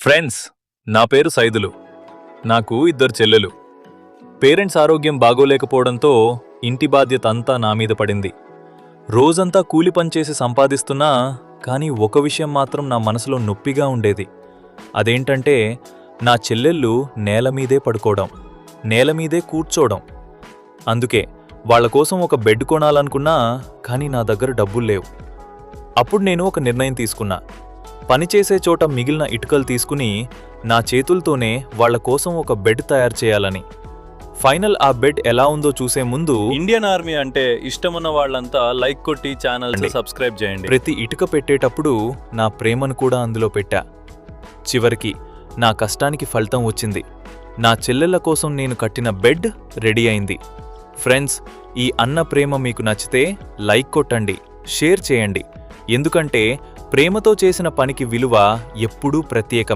Friends, నా పేరు సైదులు. నాకు 2 చెల్లెలు. పేరెంట్స్ ఆరోగ్యం బాగోలేకపోవడంతో ఇంటి బాధ్యత అంతా నా మీద పడింది. రోజంతా కూలి పనిచేసి సంపాదిస్తున్నా, కానీ ఒక విషయం మాత్రం నా మనసులో నొప్పిగా ఉండేది. అదేంటంటే, నా చెల్లెళ్ళు నేలమీదే పడుకోవడం, నేలమీదే కూర్చోవడం. అందుకే వాళ్ల కోసం ఒక బెడ్ కొనాలనుకున్నా, కానీ నా దగ్గర డబ్బుల్లేవు. అప్పుడు నేను ఒక నిర్ణయం తీసుకున్నా. పనిచేసే చోట మిగిలిన ఇటుకలు తీసుకుని నా చేతులతోనే వాళ్ల కోసం ఒక బెడ్ తయారు చేయాలని. ఫైనల్ ఆ బెడ్ ఎలా ఉందో చూసే ముందు ఇండియన్ ఆర్మీ అంటే ఇష్టమున్న వాళ్ళంతా లైక్ కొట్టి ఛానల్స్ సబ్స్క్రైబ్ చేయండి. ప్రతి ఇటుక పెట్టేటప్పుడు నా ప్రేమను కూడా అందులో పెట్టా. చివరికి నా కష్టానికి ఫలితం వచ్చింది. నా చెల్లెళ్ల కోసం నేను కట్టిన బెడ్ రెడీ అయింది. ఫ్రెండ్స్, ఈ అన్న ప్రేమ మీకు నచ్చితే లైక్ కొట్టండి, షేర్ చేయండి. ఎందుకంటే ప్రేమతో చేసిన పనికి విలువ ఎప్పుడూ ప్రత్యేకం.